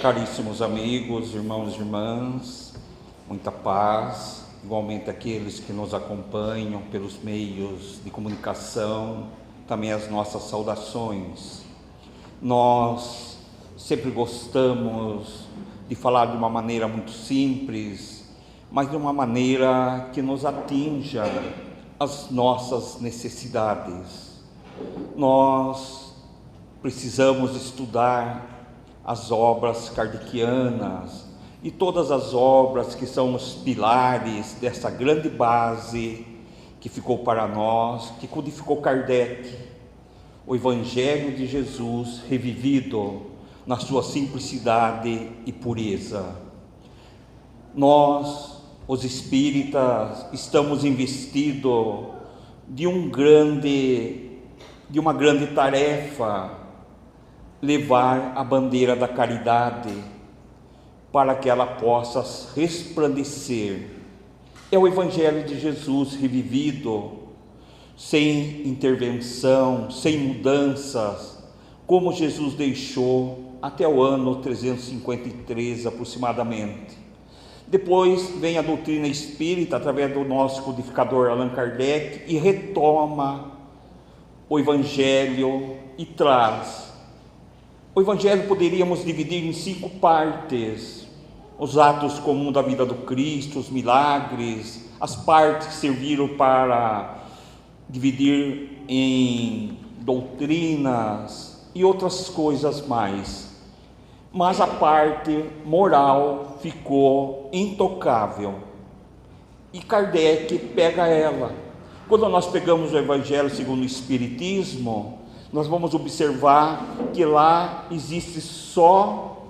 Caríssimos amigos, irmãos e irmãs, muita paz, igualmente aqueles que nos acompanham pelos meios de comunicação, também as nossas saudações. Nós sempre gostamos de falar de uma maneira muito simples, mas de uma maneira que nos atinja as nossas necessidades. Nós precisamos estudar as obras kardecianas e todas as obras que são os pilares dessa grande base que ficou para nós, que codificou Kardec, o Evangelho de Jesus revivido na sua simplicidade e pureza. Nós, os espíritas, estamos investidos de uma grande tarefa: levar a bandeira da caridade para que ela possa resplandecer. É o Evangelho de Jesus revivido, sem intervenção, sem mudanças, como Jesus deixou até o ano 353 aproximadamente. Depois vem a doutrina espírita, através do nosso codificador Allan Kardec, e retoma o Evangelho e traz. O Evangelho poderíamos dividir em 5 partes: os atos comuns da vida do Cristo, os milagres, as partes que serviram para dividir em doutrinas e outras coisas mais. Mas a parte moral ficou intocável e Kardec pega ela. Quando nós pegamos o Evangelho segundo o Espiritismo, nós vamos observar que lá existe só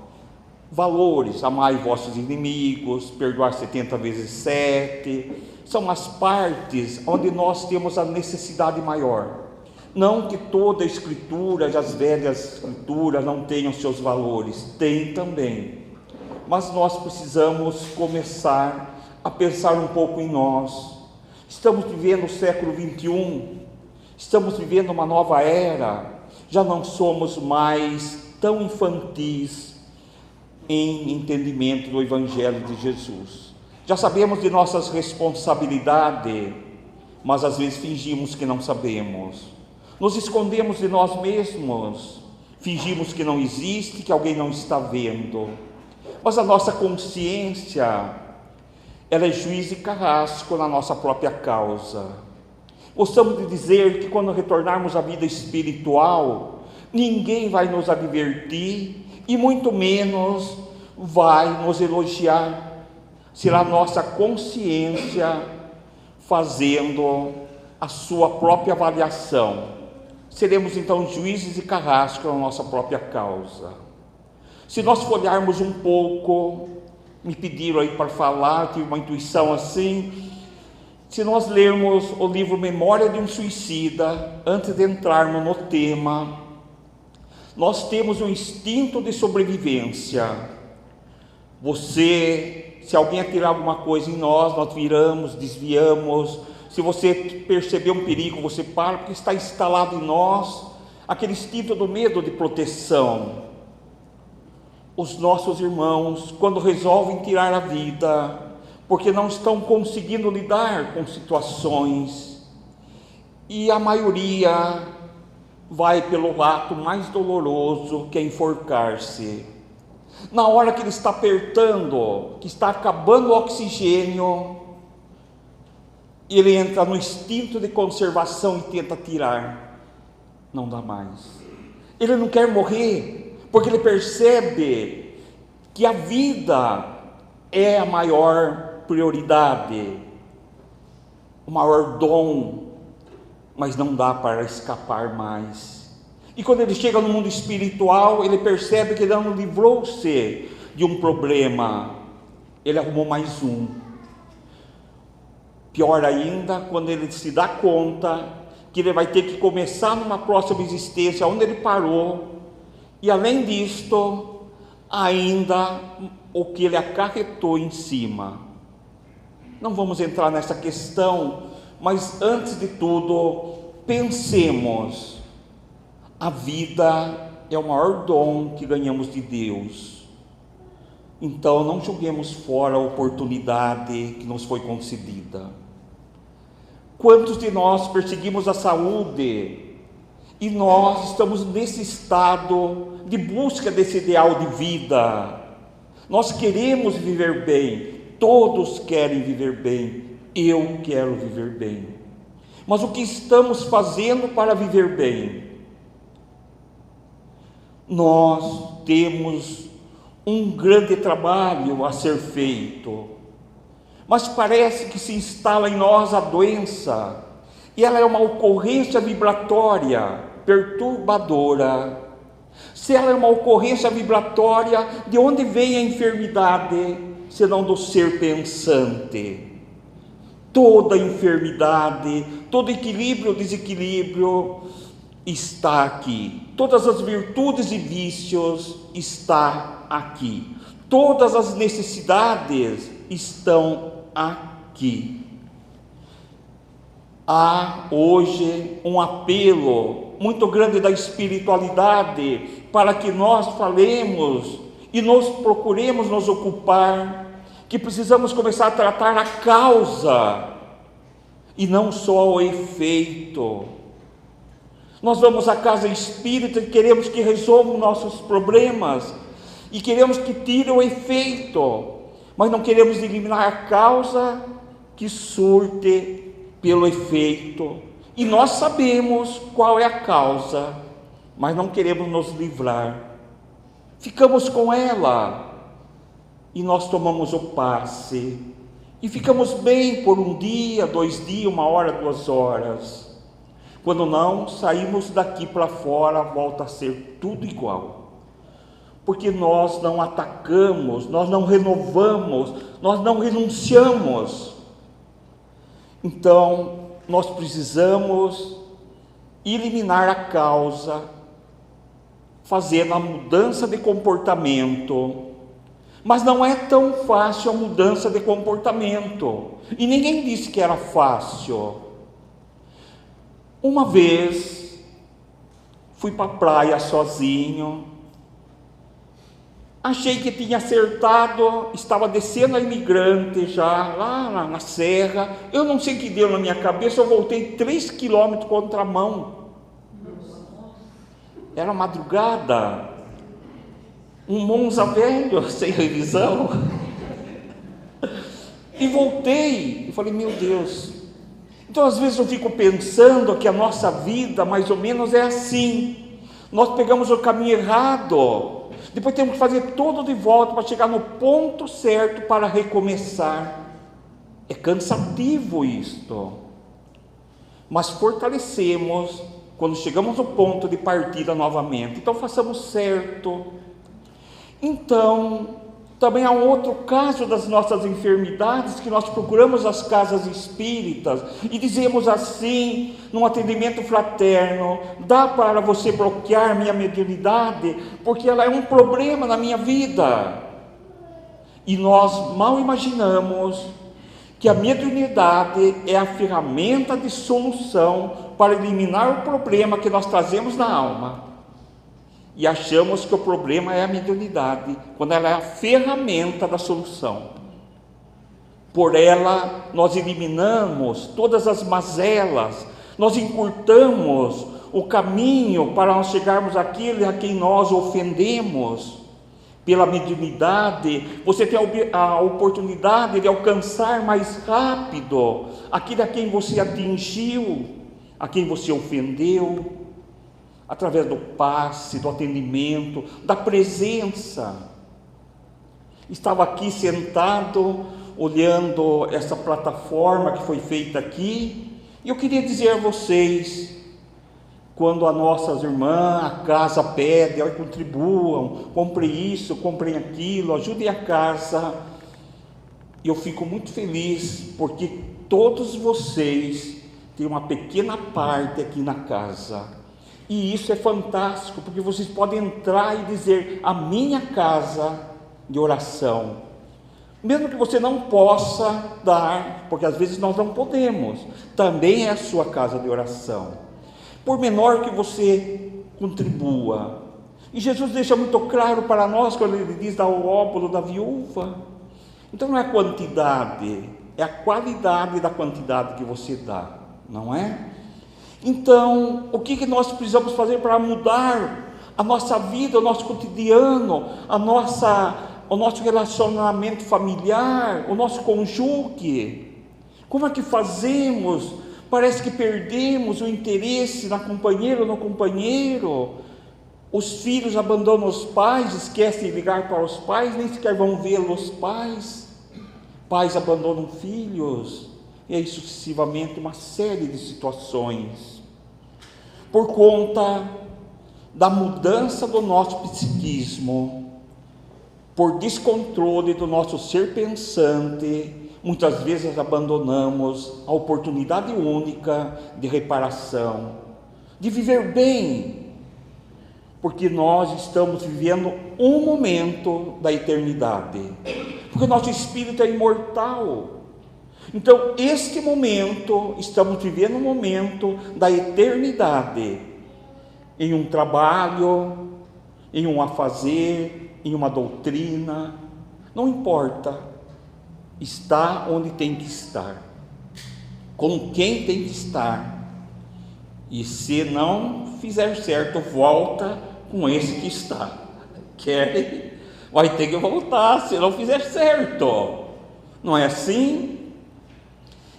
valores: amai vossos inimigos, perdoar 70 vezes 7, são as partes onde nós temos a necessidade maior. Não que toda a escritura, as velhas escrituras não tenham seus valores, tem também, mas nós precisamos começar a pensar um pouco em nós. Estamos vivendo o século 21, estamos vivendo uma nova era, já não somos mais tão infantis em entendimento do Evangelho de Jesus. Já sabemos de nossas responsabilidades, mas às vezes fingimos que não sabemos. Nos escondemos de nós mesmos, fingimos que não existe, que alguém não está vendo. Mas a nossa consciência, ela é juiz e carrasco na nossa própria causa. Gostamos de dizer que quando retornarmos à vida espiritual, ninguém vai nos advertir e muito menos vai nos elogiar. Será a nossa consciência fazendo a sua própria avaliação. Seremos então juízes e carrascos na nossa própria causa. Se nós folharmos um pouco, me pediram aí para falar, tive uma intuição assim. Se nós lermos o livro Memória de um Suicida, antes de entrarmos no tema, nós temos um instinto de sobrevivência. Se alguém atirar alguma coisa em nós viramos, desviamos. Se você perceber um perigo, você para, porque está instalado em nós aquele instinto do medo de proteção. Os nossos irmãos, quando resolvem tirar a vida, porque não estão conseguindo lidar com situações, e a maioria vai pelo ato mais doloroso, que é enforcar-se. Na hora que ele está apertando, que está acabando o oxigênio, ele entra no instinto de conservação e tenta tirar. Não dá mais. Ele não quer morrer, porque ele percebe que a vida é a maior prioridade, o maior dom, mas não dá para escapar mais. E quando ele chega no mundo espiritual, ele percebe que ele não livrou-se de um problema, ele arrumou mais um. Pior ainda, quando ele se dá conta que ele vai ter que começar numa próxima existência onde ele parou, e além disto, ainda o que ele acarretou em cima. Não vamos entrar nessa questão, mas antes de tudo, pensemos A vida é o maior dom que ganhamos de Deus. Então não joguemos fora a oportunidade que nos foi concedida. Quantos de nós perseguimos a saúde e nós estamos nesse estado de busca desse ideal de vida? Nós queremos viver bem, todos querem viver bem, eu quero viver bem. Mas o que estamos fazendo para viver bem? Nós temos um grande trabalho a ser feito, mas parece que se instala em nós a doença, e ela é uma ocorrência vibratória, perturbadora. Se ela é uma ocorrência vibratória, de onde vem a enfermidade, senão do ser pensante? Toda enfermidade, todo equilíbrio ou desequilíbrio está aqui. Todas as virtudes e vícios está aqui. Todas as necessidades estão aqui. Há hoje um apelo muito grande da espiritualidade para que nós falemos e nós procuremos nos ocupar, que precisamos começar a tratar a causa e não só o efeito. Nós vamos à casa espírita e queremos que resolvam nossos problemas e queremos que tire o efeito, mas não queremos eliminar a causa que surte pelo efeito. E nós sabemos qual é a causa, mas não queremos nos livrar. Ficamos com ela e nós tomamos o passe e ficamos bem por um dia, 2 dias, 1 hora, 2 horas. Quando não, saímos daqui para fora, volta a ser tudo igual. Porque nós não atacamos, nós não renovamos, nós não renunciamos. Então, nós precisamos eliminar a causa, fazendo a mudança de comportamento. Mas não é tão fácil a mudança de comportamento. E ninguém disse que era fácil. Uma vez, fui para a praia sozinho, achei que tinha acertado, estava descendo a Imigrante já, lá na serra, eu não sei o que deu na minha cabeça, eu voltei 3 quilômetros contramão, era madrugada, um Monza velho, sem revisão, e voltei, e falei, meu Deus. Então às vezes eu fico pensando que a nossa vida mais ou menos é assim, nós pegamos o caminho errado, depois temos que fazer tudo de volta para chegar no ponto certo para recomeçar. É cansativo isto, mas fortalecemos quando chegamos no ponto de partida novamente. Então façamos certo. Então também há um outro caso das nossas enfermidades, que nós procuramos as casas espíritas e dizemos assim, num atendimento fraterno, dá para você bloquear minha mediunidade, porque ela é um problema na minha vida. E nós mal imaginamos que a mediunidade é a ferramenta de solução para eliminar o problema que nós trazemos na alma. E achamos que o problema é a mediunidade, quando ela é a ferramenta da solução. Por ela, nós eliminamos todas as mazelas, nós encurtamos o caminho para nós chegarmos àquele a quem nós ofendemos. Pela mediunidade, você tem a oportunidade de alcançar mais rápido aquele a quem você atingiu, a quem você ofendeu, através do passe, do atendimento, da presença. Estava aqui sentado, olhando essa plataforma que foi feita aqui, e eu queria dizer a vocês, quando as nossas irmãs, a casa pede, contribuam, comprem isso, comprem aquilo, ajudem a casa, eu fico muito feliz, porque todos vocês têm uma pequena parte aqui na casa. E isso é fantástico, porque vocês podem entrar e dizer, a minha casa de oração. Mesmo que você não possa dar, porque às vezes nós não podemos, também é a sua casa de oração. Por menor que você contribua. E Jesus deixa muito claro para nós quando ele diz da óbolo da viúva. Então não é a quantidade, é a qualidade da quantidade que você dá, não é? Então, o que nós precisamos fazer para mudar a nossa vida, o nosso cotidiano, o nosso relacionamento familiar, o nosso cônjuge? Como é que fazemos? Parece que perdemos o interesse na companheira ou no companheiro. Os filhos abandonam os pais, esquecem de ligar para os pais, nem sequer vão vê-los pais. Pais abandonam filhos, e aí sucessivamente uma série de situações. Por conta da mudança do nosso psiquismo, por descontrole do nosso ser pensante, muitas vezes abandonamos a oportunidade única de reparação, de viver bem, porque nós estamos vivendo um momento da eternidade, porque o nosso espírito é imortal. Então, este momento, estamos vivendo um momento da eternidade, em um trabalho, em um afazer, em uma doutrina, não importa, está onde tem que estar, com quem tem que estar, e se não fizer certo, volta com esse que está, vai ter que voltar, se não fizer certo, não é assim?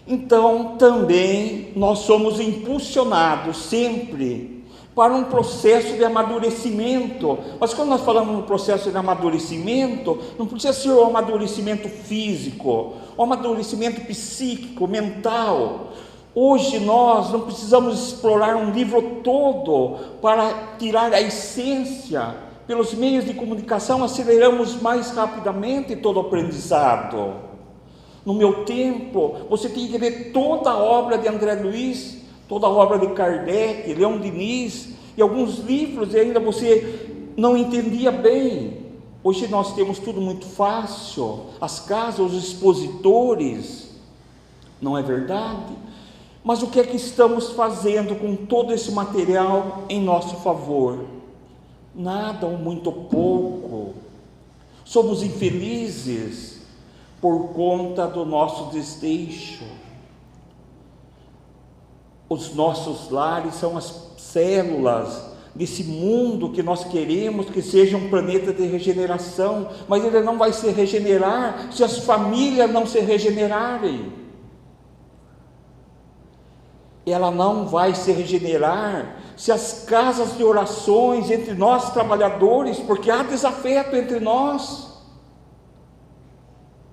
Então, também nós somos impulsionados sempre para um processo de amadurecimento. Mas quando nós falamos no processo de amadurecimento, não precisa ser o amadurecimento físico, o amadurecimento psíquico, mental. Hoje nós não precisamos explorar um livro todo para tirar a essência. Pelos meios de comunicação aceleramos mais rapidamente todo o aprendizado. No meu tempo, você tinha que ler toda a obra de André Luiz, toda a obra de Kardec, Leon Denis, e alguns livros, e ainda você não entendia bem. Hoje nós temos tudo muito fácil, as casas, os expositores, não é verdade? Mas o que é que estamos fazendo com todo esse material em nosso favor? Nada ou muito pouco. Somos infelizes por conta do nosso desleixo. Os nossos lares são as células desse mundo que nós queremos que seja um planeta de regeneração, mas ele não vai se regenerar se as famílias não se regenerarem. Ela não vai se regenerar se as casas de orações entre nós trabalhadores, porque há desafeto entre nós.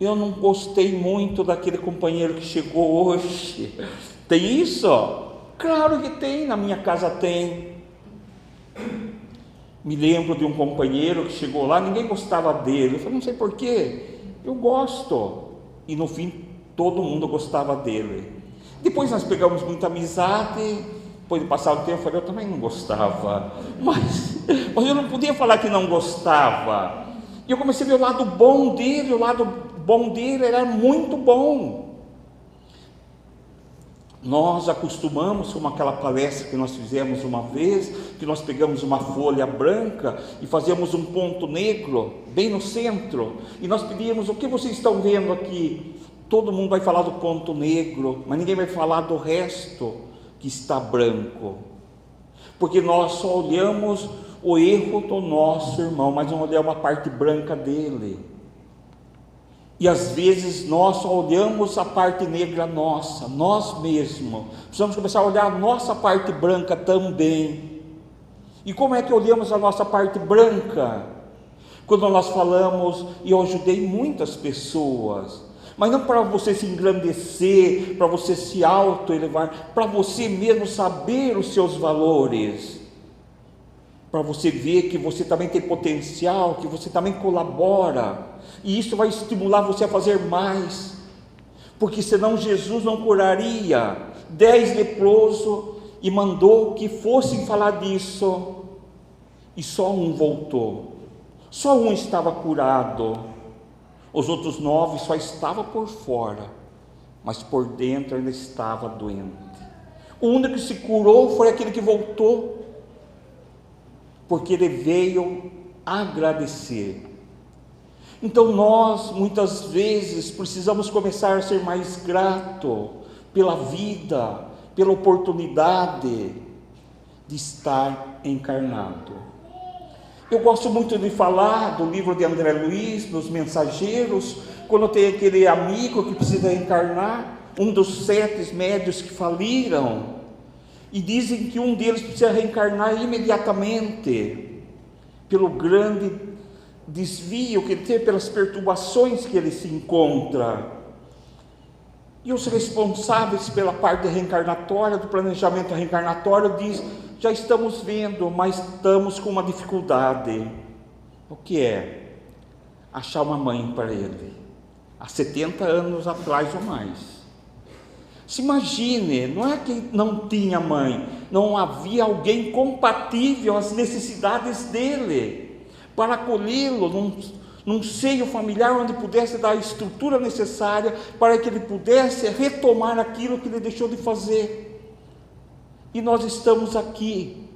Eu não gostei muito daquele companheiro que chegou hoje. Tem isso? Claro que tem, na minha casa tem. Me lembro de um companheiro que chegou lá, ninguém gostava dele. Eu falei, não sei porquê, eu gosto. E no fim, todo mundo gostava dele. Depois nós pegamos muita amizade. Depois de passar o tempo, eu falei, eu também não gostava. Mas eu não podia falar que não gostava. E eu comecei a ver o lado bom dele. O lado bom dele era muito bom. Nós acostumamos, como aquela palestra que nós fizemos uma vez, que nós pegamos uma folha branca e fazíamos um ponto negro bem no centro, e nós pedíamos, o que vocês estão vendo aqui? Todo mundo vai falar do ponto negro, mas ninguém vai falar do resto que está branco, porque nós só olhamos o erro do nosso irmão, mas não olhamos a parte branca dele. E às vezes nós só olhamos a parte negra nossa, nós mesmos. Precisamos começar a olhar a nossa parte branca também. E como é que olhamos a nossa parte branca? Quando nós falamos, e eu ajudei muitas pessoas, mas não para você se engrandecer, para você se auto-elevar, para você mesmo saber os seus valores, para você ver que você também tem potencial, que você também colabora, e isso vai estimular você a fazer mais, porque senão Jesus não curaria 10 leprosos e mandou que fossem falar disso, e só um voltou, só um estava curado, os outros 9 só estavam por fora, mas por dentro ainda estava doente. O único que se curou foi aquele que voltou. porque ele veio agradecer. Então nós, muitas vezes, precisamos começar a ser mais grato pela vida, pela oportunidade de estar encarnado. Eu gosto muito de falar do livro de André Luiz, dos Mensageiros, quando tem aquele amigo que precisa reencarnar, um dos 7 médios que faliram, e dizem que um deles precisa reencarnar imediatamente, pelo grande desvio que ele teve, pelas perturbações que ele se encontra. E os responsáveis pela parte reencarnatória, do planejamento reencarnatório, diz: já estamos vendo, mas estamos com uma dificuldade. O que é? Achar uma mãe para ele, há 70 anos atrás ou mais. Se imagine, não é que não tinha mãe, não havia alguém compatível às necessidades dele, para acolhê-lo num seio familiar onde pudesse dar a estrutura necessária para que ele pudesse retomar aquilo que ele deixou de fazer. E nós estamos aqui,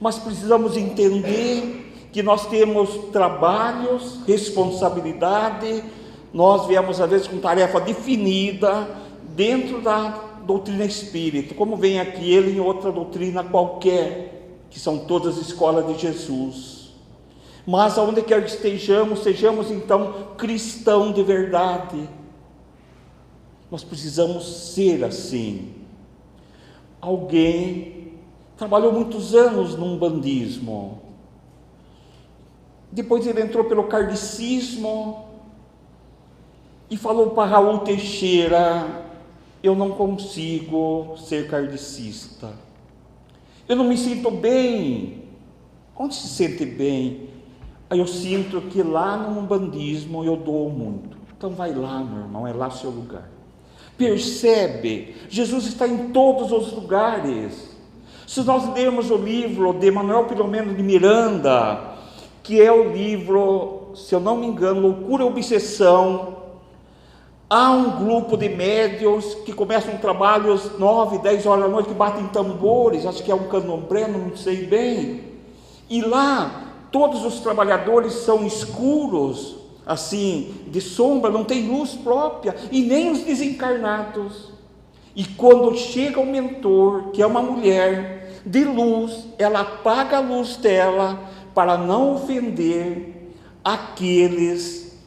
mas precisamos entender que nós temos trabalhos, responsabilidade, nós viemos às vezes com tarefa definida dentro da doutrina espírita, como vem aqui ele em outra doutrina qualquer, que são todas escolas de Jesus. Mas aonde quer que estejamos, sejamos então cristãos de verdade. Nós precisamos ser assim. Alguém trabalhou muitos anos no umbandismo, depois ele entrou pelo kardecismo e falou para Raul Teixeira: eu não consigo ser kardecista, eu não me sinto bem. Onde se sente bem? Aí eu sinto que lá no umbandismo eu dou muito. Então vai lá, meu irmão, é lá seu lugar. Percebe? Jesus está em todos os lugares. Se nós lermos o livro de Manuel Filomeno de Miranda, que é o livro, se eu não me engano, Loucura e Obsessão, há um grupo de médios que começam trabalhos 9, 10 horas da noite, que batem tambores, acho que é um candomblé, não sei bem, e lá todos os trabalhadores são escuros, assim, de sombra, não tem luz própria, e nem os desencarnados. E quando chega o mentor, que é uma mulher de luz, ela apaga a luz dela para não ofender aqueles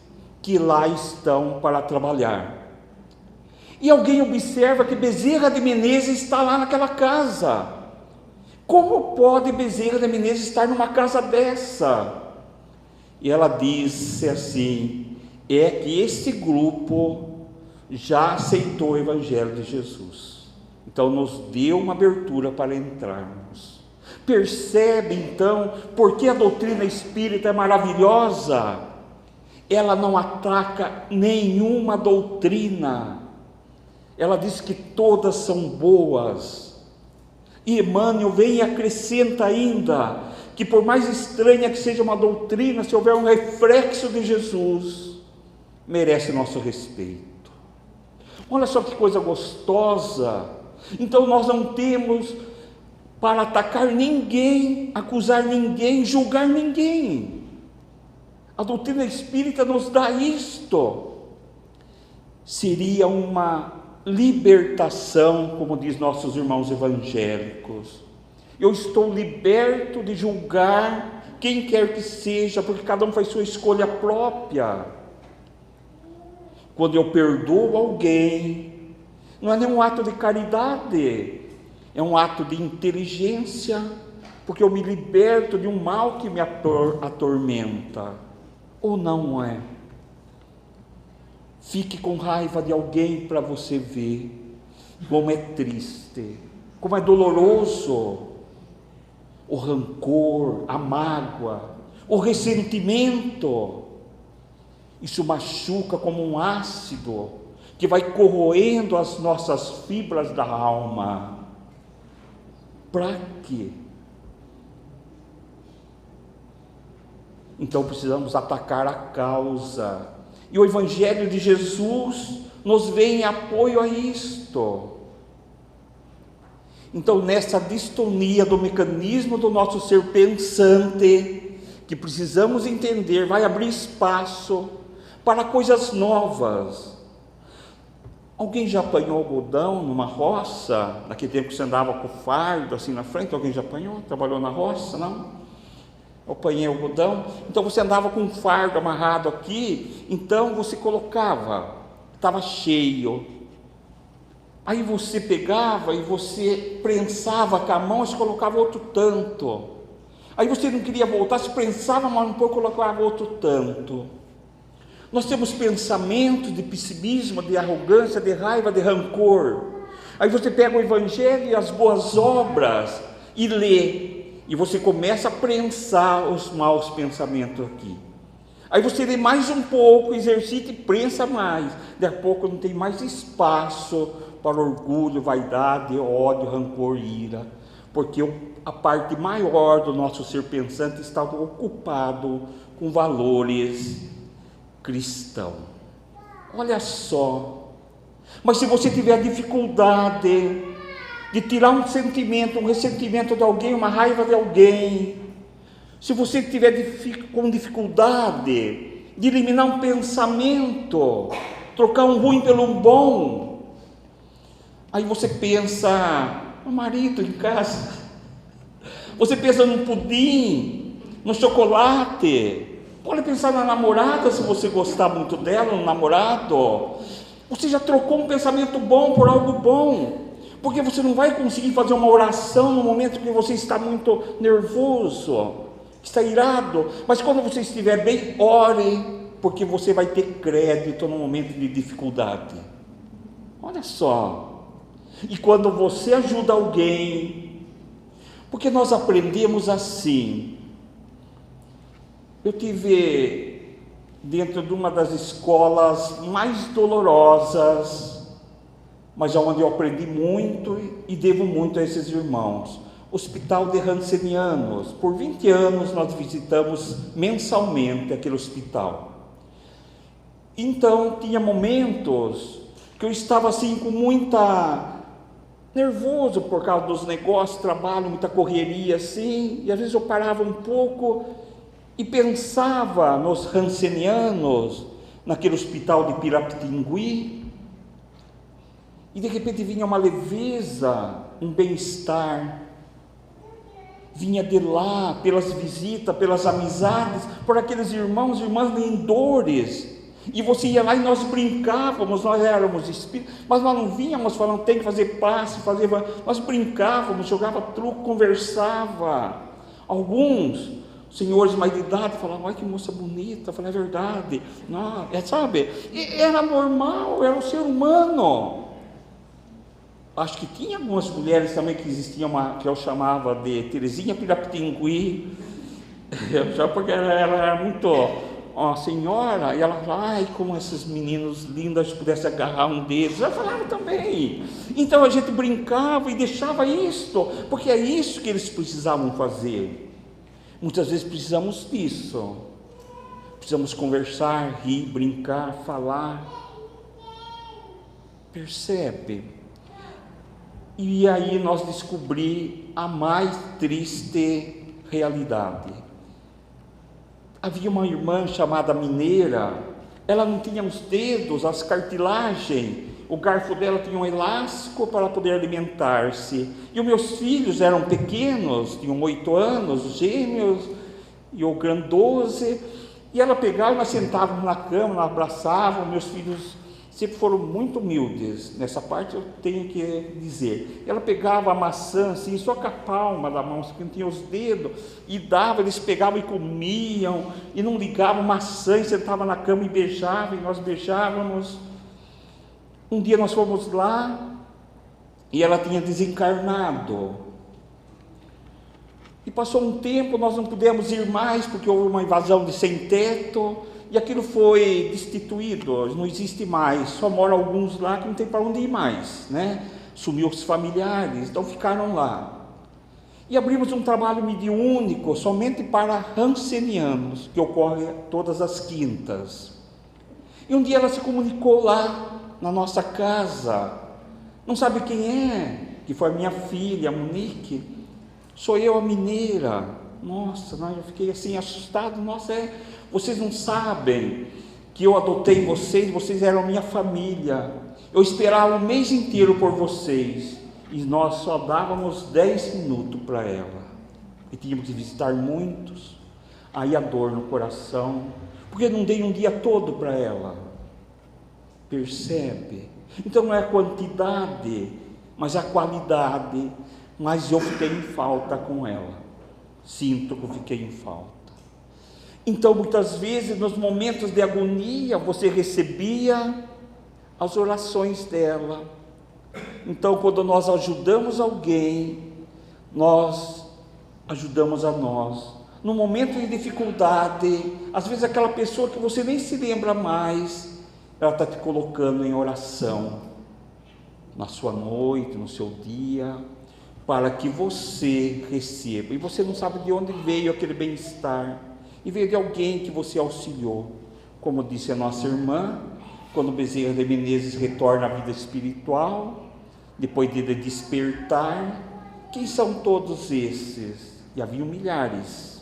que lá estão para trabalhar. E alguém observa que Bezerra de Menezes está lá naquela casa. Como pode Bezerra de Menezes estar numa casa dessa? E ela disse assim: é que esse grupo já aceitou o Evangelho de Jesus, então nos deu uma abertura para entrarmos. Percebe então porque a doutrina espírita é maravilhosa? Ela não ataca nenhuma doutrina, ela diz que todas são boas. E Emmanuel vem e acrescenta ainda que, por mais estranha que seja uma doutrina, se houver um reflexo de Jesus, merece nosso respeito. Olha só que coisa gostosa. Então nós não temos para atacar ninguém, acusar ninguém, julgar ninguém. A doutrina espírita nos dá isto. Seria uma libertação, como diz nossos irmãos evangélicos. Eu estou liberto de julgar quem quer que seja, porque cada um faz sua escolha própria. Quando eu perdoo alguém, não é nenhum ato de caridade, é um ato de inteligência, porque eu me liberto de um mal que me atormenta. Ou não é? Fique com raiva de alguém para você ver como é triste, como é doloroso o rancor, a mágoa, o ressentimento. Isso machuca como um ácido que vai corroendo as nossas fibras da alma. Para quê? Então precisamos atacar a causa. E o Evangelho de Jesus nos vem em apoio a isto. Então, nessa distonia do mecanismo do nosso ser pensante, que precisamos entender, vai abrir espaço para coisas novas. Alguém já apanhou algodão numa roça? Naquele tempo que você andava com o fardo assim na frente, alguém já apanhou? Trabalhou na roça? Não? Eu apanhei algodão. Então você andava com um fardo amarrado aqui, então você colocava, estava cheio. Aí você pegava e você prensava com a mão, você colocava outro tanto. Aí você não queria voltar, se prensava mais um pouco, colocava outro tanto. Nós temos pensamentos de pessimismo, de arrogância, de raiva, de rancor. Aí você pega o Evangelho e as boas obras e lê, e você começa a prensar os maus pensamentos aqui. Aí você lê mais um pouco, exercita e prensa mais. Daqui a pouco não tem mais espaço para orgulho, vaidade, ódio, rancor e ira, porque a parte maior do nosso ser pensante está ocupado com valores cristãos. Olha só, mas se você tiver dificuldade de tirar um sentimento, um ressentimento de alguém, uma raiva de alguém, se você tiver com dificuldade de eliminar um pensamento, trocar um ruim pelo bom, aí você pensa no marido em casa, você pensa no pudim, no chocolate, pode pensar na namorada, se você gostar muito dela, no namorado. Você já trocou um pensamento bom por algo bom, porque você não vai conseguir fazer uma oração no momento que você está muito nervoso, está irado, mas quando você estiver bem, ore, porque você vai ter crédito no momento de dificuldade. Olha só, e quando você ajuda alguém, porque nós aprendemos assim. Eu tive dentro de uma das escolas mais dolorosas, mas onde eu aprendi muito e devo muito a esses irmãos, Hospital de Hansenianos. Por 20 anos nós visitamos mensalmente aquele hospital. Então tinha momentos que eu estava assim com nervoso por causa dos negócios, trabalho, muita correria assim, e às vezes eu parava um pouco e pensava nos Hansenianos, naquele hospital de Pirapitingui, e de repente vinha uma leveza, um bem-estar, vinha de lá, pelas visitas, pelas amizades, por aqueles irmãos e irmãs lindores, e você ia lá e nós brincávamos, nós éramos espíritos, mas nós não vínhamos falando, tem que fazer passe, nós brincávamos, jogava truco, conversava. Alguns senhores mais de idade falavam, olha que moça bonita, eu falei, é verdade, não, sabe, era normal, era um ser humano. Acho que tinha algumas mulheres também que existiam, que eu chamava de Terezinha Pirapitingui, já porque ela era muito senhora, e ela falava, ai, como esses meninos lindos, se pudesse agarrar um deles, eu falava também. Então a gente brincava e deixava isso, porque é isso que eles precisavam fazer. Muitas vezes precisamos disso, precisamos conversar, rir, brincar, falar, percebe? E aí nós descobrimos a mais triste realidade. Havia uma irmã chamada Mineira, ela não tinha os dedos, as cartilagens, o garfo dela tinha um elástico para poder alimentar-se, e os meus filhos eram pequenos, tinham 8 anos, gêmeos, e o grande 12, e ela pegava, nós sentávamos na cama, nós abraçávamos, meus filhos sempre foram muito humildes, nessa parte eu tenho que dizer, ela pegava a maçã assim, só com a palma da mão, que não tinha os dedos, e dava, eles pegavam e comiam, e não ligavam maçã, e sentavam na cama e beijavam, e nós beijávamos. Um dia nós fomos lá, e ela tinha desencarnado, e passou um tempo, nós não pudemos ir mais, porque houve uma invasão de sem-teto, e aquilo foi destituído, não existe mais, só moram alguns lá que não tem para onde ir mais, né? Sumiu os familiares, então ficaram lá. E abrimos um trabalho mediúnico somente para Hansenianos, que ocorre todas as quintas. E um dia ela se comunicou lá, na nossa casa, não sabe quem é, que foi a minha filha, a Monique, sou eu a mineira. Nossa, eu fiquei assim assustado. Nossa, vocês não sabem que eu adotei vocês eram minha família. Eu esperava o mês inteiro por vocês, e nós só dávamos 10 minutos para ela, e tínhamos que visitar muitos. Aí a dor no coração, porque eu não dei um dia todo para ela. Percebe? Então não é a quantidade, mas a qualidade. Mas eu fiquei em falta com ela, sinto que eu fiquei em falta. Então muitas vezes nos momentos de agonia você recebia as orações dela. Então quando nós ajudamos alguém, nós ajudamos a nós. No momento de dificuldade, às vezes aquela pessoa que você nem se lembra mais, ela está te colocando em oração, na sua noite, no seu dia, para que você receba. E você não sabe de onde veio aquele bem-estar, e veio de alguém que você auxiliou. Como disse a nossa irmã, quando Bezerra de Menezes retorna à vida espiritual, depois de despertar, quem são todos esses? E haviam milhares.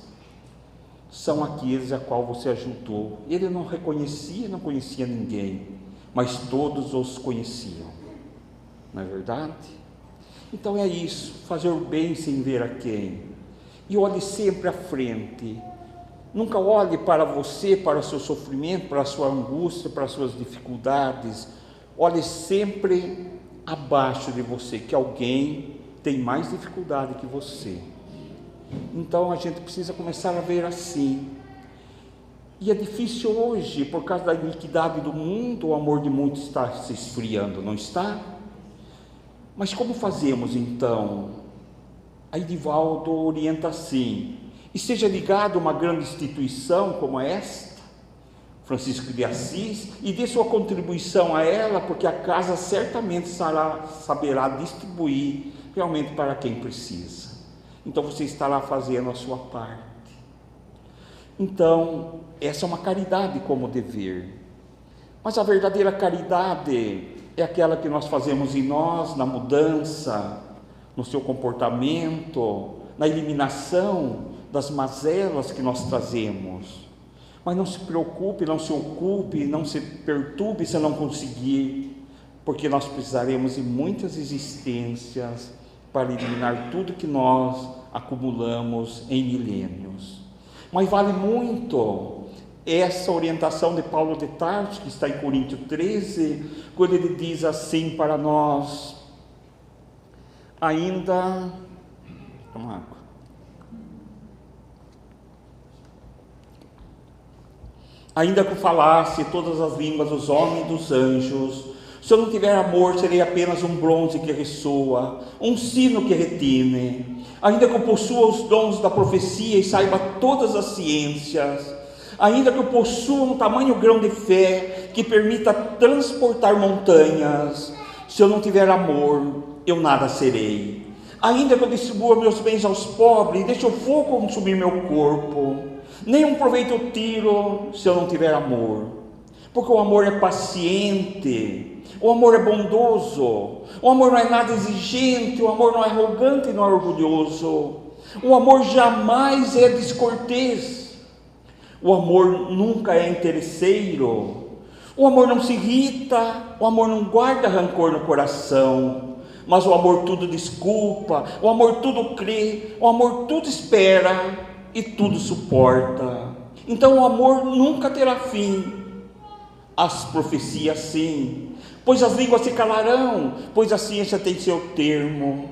São aqueles a qual você ajudou. Ele não reconhecia, não conhecia ninguém, mas todos os conheciam, não é verdade? Então é isso, fazer o bem sem ver a quem, e olhe sempre à frente. Nunca olhe para você, para o seu sofrimento, para a sua angústia, para as suas dificuldades. Olhe sempre abaixo de você, que alguém tem mais dificuldade que você. Então a gente precisa começar a ver assim. E é difícil hoje, por causa da iniquidade do mundo, o amor de muitos está se esfriando, não está? Mas como fazemos então? Aí Divaldo orienta assim: esteja ligado a uma grande instituição como esta, Francisco de Assis, e dê sua contribuição a ela, porque a casa certamente saberá distribuir realmente para quem precisa. Então você estará fazendo a sua parte. Então, essa é uma caridade como dever. Mas a verdadeira caridade é aquela que nós fazemos em nós, na mudança, no seu comportamento, na eliminação das mazelas que nós trazemos. Mas não se preocupe, não se ocupe, não se perturbe se não conseguir, porque nós precisaremos de muitas existências para eliminar tudo que nós acumulamos em milênios. Mas vale muito essa orientação de Paulo de Tarso, que está em Coríntios 13, quando ele diz assim para nós: ainda que eu falasse todas as línguas dos homens e dos anjos, se eu não tiver amor, serei apenas um bronze que ressoa, um sino que retine. Ainda que eu possua os dons da profecia e saiba todas as ciências, ainda que eu possua um tamanho grão de fé que permita transportar montanhas, se eu não tiver amor, eu nada serei. Ainda que eu distribua meus bens aos pobres e deixe o fogo consumir meu corpo, nenhum proveito eu tiro se eu não tiver amor. Porque o amor é paciente, o amor é bondoso, o amor não é nada exigente, o amor não é arrogante e não é orgulhoso, o amor jamais é descortês, o amor nunca é interesseiro, o amor não se irrita, o amor não guarda rancor no coração, mas o amor tudo desculpa, o amor tudo crê, o amor tudo espera e tudo suporta. Então o amor nunca terá fim. As profecias sim, pois as línguas se calarão, pois a ciência tem seu termo,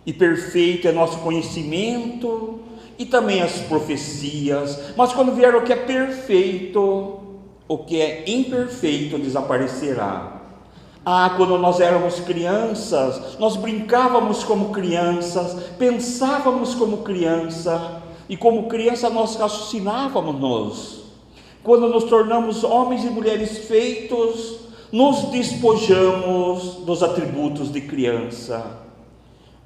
e perfeito é nosso conhecimento, e também as profecias, mas quando vier o que é perfeito, o que é imperfeito desaparecerá. Quando nós éramos crianças, nós brincávamos como crianças, pensávamos como criança, e como criança nós raciocinávamos. Quando nos tornamos homens e mulheres feitos, nos despojamos dos atributos de criança.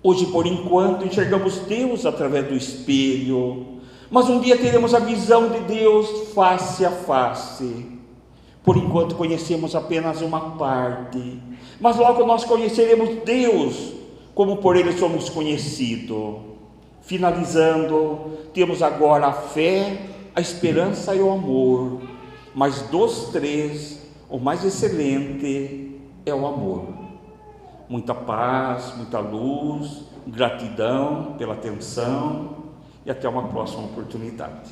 Hoje, por enquanto, enxergamos Deus através do espelho, mas um dia teremos a visão de Deus face a face. Por enquanto conhecemos apenas uma parte, mas logo nós conheceremos Deus como por ele somos conhecidos. Finalizando, temos agora a fé, a esperança e o amor, mas dos três, o mais excelente é o amor. Muita paz, muita luz, gratidão pela atenção e até uma próxima oportunidade.